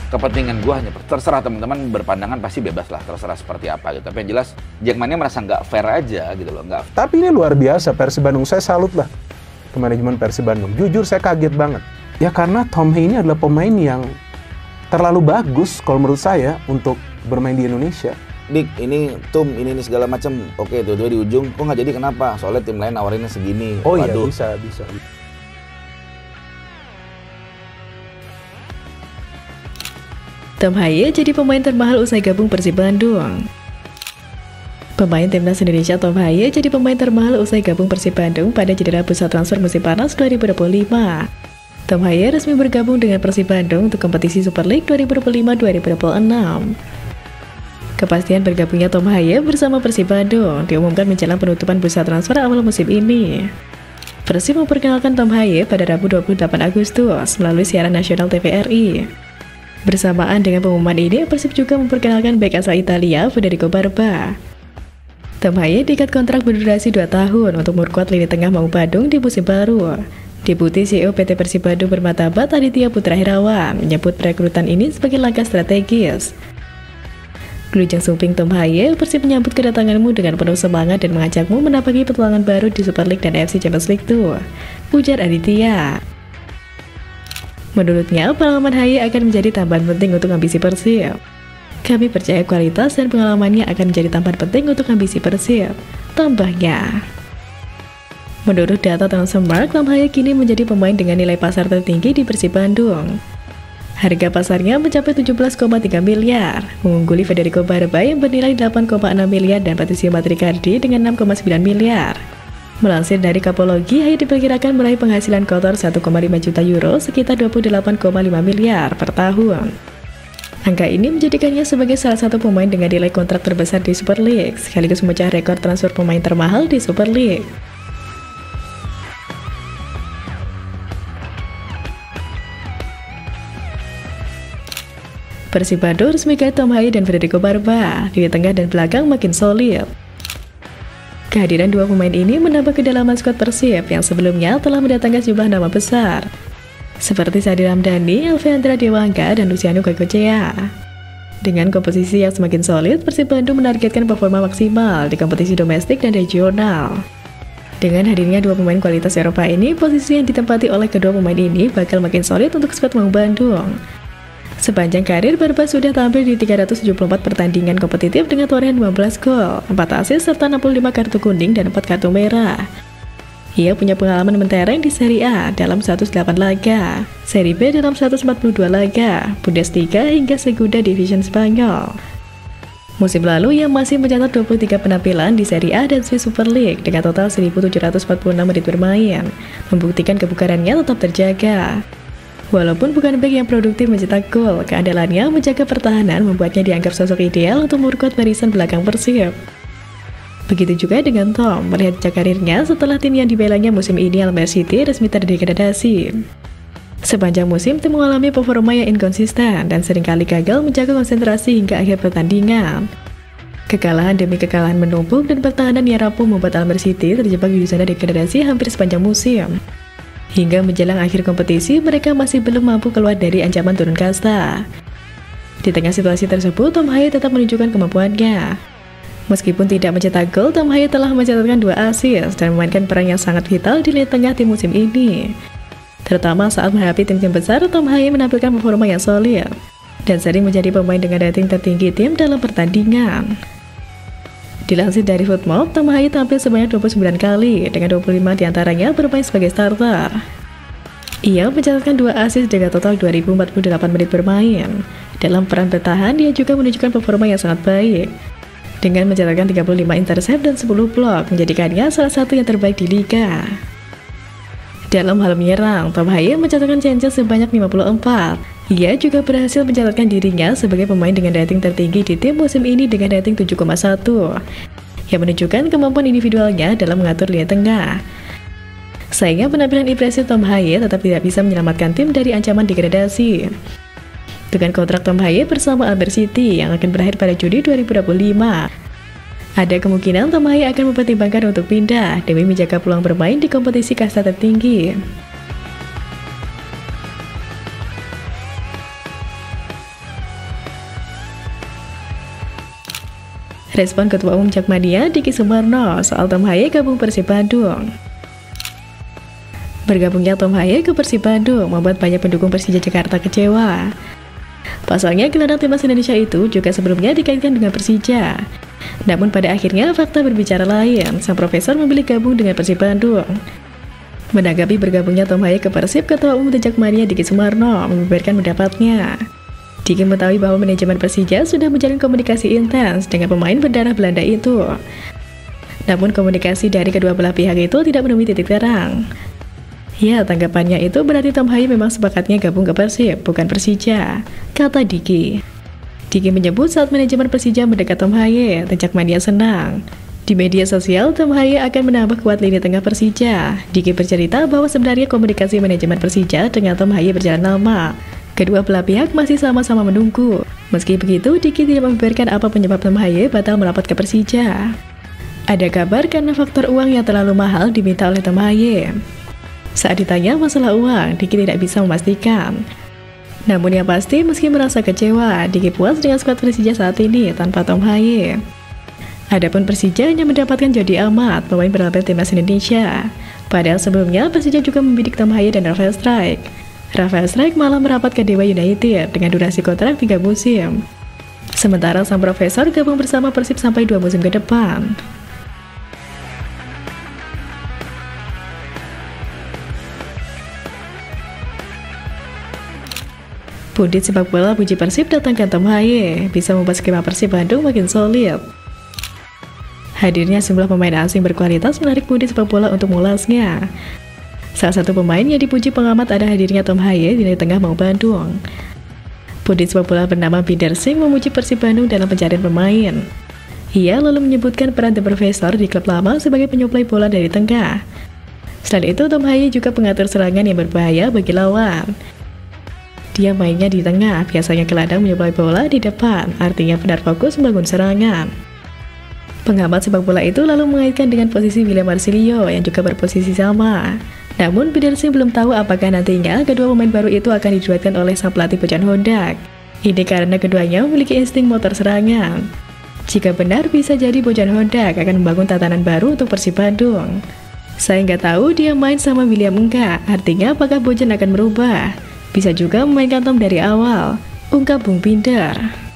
kepentingan gue hanya terserah teman-teman berpandangan pasti bebas lah, terserah seperti apa gitu. Tapi yang jelas Jackmania merasa nggak fair aja gitu loh, nggak. Tapi ini luar biasa Persib Bandung, saya salut lah ke manajemen Persib Bandung. Jujur saya kaget banget. Ya karena Tom Hea ini adalah pemain yang terlalu bagus kalau menurut saya untuk bermain di Indonesia. Dik, ini ini segala macam. Oke, tuh di ujung kok nggak jadi, kenapa? Soalnya tim lain nawarinnya segini. Oh Waduh. iya, bisa. Tom Hea jadi pemain termahal usai gabung Persib Bandung. Pemain timnas Indonesia Tom Hea jadi pemain termahal usai gabung Persib Bandung pada jendela bursa transfer musim panas 2025. Tom Hea resmi bergabung dengan Persib Bandung untuk kompetisi Super League 2025-2026. Kepastian bergabungnya Tom Hea bersama Persib Bandung diumumkan menjelang penutupan bursa transfer awal musim ini. Persib memperkenalkan Tom Hea pada Rabu 28 Agustus melalui siaran nasional TVRI. Bersamaan dengan pengumuman ini, Persib juga memperkenalkan bek asal Italia, Federico Barba. Tom Hea diikat kontrak berdurasi 2 tahun untuk memperkuat lini tengah Maung Bandung di musim baru. Deputi CEO PT Persib Bandung bermartabat Aditya Putra Herawan menyebut perekrutan ini sebagai langkah strategis. Gelujang Sumping Tom Hea, Persib menyambut kedatanganmu dengan penuh semangat dan mengajakmu menapaki petualangan baru di Super League dan AFC Champions League 2, ujar Aditya. Menurutnya, pengalaman Hea akan menjadi tambahan penting untuk ambisi Persib. Kami percaya kualitas dan pengalamannya akan menjadi tambahan penting untuk ambisi Persib, tambahnya. Menurut data Transfermarkt, Tom Hea kini menjadi pemain dengan nilai pasar tertinggi di Persib Bandung. Harga pasarnya mencapai 17,3 miliar, mengungguli Federico Barba yang bernilai 8,6 miliar dan Patricio Matricardi dengan 6,9 miliar. Melansir dari Kapologi, Hea diperkirakan meraih penghasilan kotor 1,5 juta euro sekitar 28,5 miliar per tahun. Angka ini menjadikannya sebagai salah satu pemain dengan nilai kontrak terbesar di Super League, sekaligus memecah rekor transfer pemain termahal di Super League. Persib Bandung resmi kait Tom Hea dan Federico Barba, di tengah dan belakang makin solid. Kehadiran dua pemain ini menambah kedalaman skuad Persib yang sebelumnya telah mendatangkan sejumlah nama besar, seperti Sadi Ramdhani, Alvendra Dewangga, dan Luciano Goicoechea. Dengan komposisi yang semakin solid, Persib Bandung menargetkan performa maksimal di kompetisi domestik dan regional. Dengan hadirnya dua pemain kualitas Eropa ini, posisi yang ditempati oleh kedua pemain ini bakal makin solid untuk skuad Maung Bandung. Sepanjang karir, Barba sudah tampil di 374 pertandingan kompetitif dengan torehan 15 gol, 4 assist, serta 65 kartu kuning dan 4 kartu merah. Ia punya pengalaman mentereng di Serie A dalam 108 laga, Serie B dalam 142 laga, Bundesliga hingga Segunda Division Spanyol. Musim lalu, ia masih mencatat 23 penampilan di Serie A dan Swiss Super League dengan total 1.746 menit bermain, membuktikan kebugarannya tetap terjaga. Walaupun bukan bek yang produktif mencetak gol, keandalannya menjaga pertahanan membuatnya dianggap sosok ideal untuk memperkuat barisan belakang Persib. Begitu juga dengan Tom, melihat jejak karirnya setelah tim yang dibelanya musim ini Almere City resmi terdegradasi. Sepanjang musim, tim mengalami performa yang inkonsisten dan seringkali gagal menjaga konsentrasi hingga akhir pertandingan. Kekalahan demi kekalahan menumpuk dan pertahanan yang rapuh membuat Almere City terjebak di zona degradasi hampir sepanjang musim. Hingga menjelang akhir kompetisi, mereka masih belum mampu keluar dari ancaman turun kasta. Di tengah situasi tersebut, Tom Hea tetap menunjukkan kemampuannya. Meskipun tidak mencetak gol, Tom Hea telah mencatatkan 2 assist dan memainkan peran yang sangat vital di lini tengah tim musim ini. Terutama saat menghadapi tim-tim besar, Tom Hea menampilkan performa yang solid dan sering menjadi pemain dengan rating tertinggi tim dalam pertandingan. Dilansir dari Footmob, Tom Hea tampil sebanyak 29 kali, dengan 25 diantaranya bermain sebagai starter. Ia mencatatkan 2 assist dengan total 2048 menit bermain. Dalam peran bertahan, dia juga menunjukkan performa yang sangat baik, dengan mencatatkan 35 intercept dan 10 blok, menjadikannya salah satu yang terbaik di liga. Dalam hal menyerang, Tom Hea mencatatkan chances sebanyak 54. Ia juga berhasil mencatatkan dirinya sebagai pemain dengan rating tertinggi di tim musim ini dengan rating 7,1, yang menunjukkan kemampuan individualnya dalam mengatur lini tengah. Sayangnya penampilan impresif Tom Hea tetap tidak bisa menyelamatkan tim dari ancaman degradasi. Dengan kontrak Tom Hea bersama Almere City yang akan berakhir pada Juni 2025, ada kemungkinan Tom Hea akan mempertimbangkan untuk pindah demi menjaga peluang bermain di kompetisi kasta tertinggi. Respon Ketua Umum Jakmania Diki Sumarno soal Tom Haye gabung Persib Bandung. Bergabungnya Tom Haye ke Persib Bandung membuat banyak pendukung Persija Jakarta kecewa. Pasalnya gelandang timnas Indonesia itu juga sebelumnya dikaitkan dengan Persija. Namun pada akhirnya fakta berbicara lain, sang profesor memilih gabung dengan Persib Bandung. Menanggapi bergabungnya Tom Haye ke Persib, Ketua Umum Jakmania Diki Sumarno membeberkan pendapatnya. Diki mengetahui bahwa manajemen Persija sudah menjalin komunikasi intens dengan pemain berdarah Belanda itu. Namun komunikasi dari kedua belah pihak itu tidak menemui titik terang. Ya, tanggapannya itu berarti Tom Haye memang sepakatnya gabung ke Persib, bukan Persija, kata Diki. Diki menyebut saat manajemen Persija mendekat Tom Haye, Jakmania senang. Di media sosial, Tom Haye akan menambah kuat lini tengah Persija. Diki bercerita bahwa sebenarnya komunikasi manajemen Persija dengan Tom Haye berjalan lama. Kedua belah pihak masih sama-sama menunggu. Meski begitu, Diki tidak membeberkan apa penyebab Tom Haye batal merapat ke Persija. Ada kabar karena faktor uang yang terlalu mahal diminta oleh Tom Haye. Saat ditanya masalah uang, Diki tidak bisa memastikan. Namun yang pasti, meski merasa kecewa, Diki puas dengan skuad Persija saat ini tanpa Tom Haye. Adapun Persija hanya mendapatkan Jody Amat, pemain berlabel timnas Indonesia. Padahal sebelumnya Persija juga membidik Tom Haye dan Rafael Strike. Rafael Strike malah merapat ke Dewa United dengan durasi kontrak 3 musim. Sementara sang profesor gabung bersama Persib sampai 2 musim ke depan. Pundit sepak bola puji Persib datangkan Tom Haye, bisa membuat skema Persib Bandung makin solid. Hadirnya sejumlah pemain asing berkualitas menarik pundit sepak bola untuk mengulasnya. Salah satu pemain yang dipuji pengamat ada hadirnya Tom Haye di lini tengah Maung Bandung. Pundit sepak bola bernama Binder Singh memuji Persib Bandung dalam pencarian pemain. Ia lalu menyebutkan peran The Professor di klub lama sebagai penyuplai bola dari tengah. Selain itu, Tom Haye juga pengatur serangan yang berbahaya bagi lawan. Dia mainnya di tengah, biasanya gelandang menyuplai bola di depan, artinya benar fokus membangun serangan. Pengamat sepak bola itu lalu mengaitkan dengan posisi William Marsilio yang juga berposisi sama. Namun, Binder Singh belum tahu apakah nantinya kedua pemain baru itu akan diduetkan oleh sang pelatih Bojan Hondak. Ini karena keduanya memiliki insting motor serangan. Jika benar, bisa jadi Bojan Hondak akan membangun tatanan baru untuk Persib Bandung. Saya nggak tahu dia main sama William enggak, artinya apakah Bojan akan merubah? Bisa juga memainkan Tom dari awal, ungkap Bung Binder.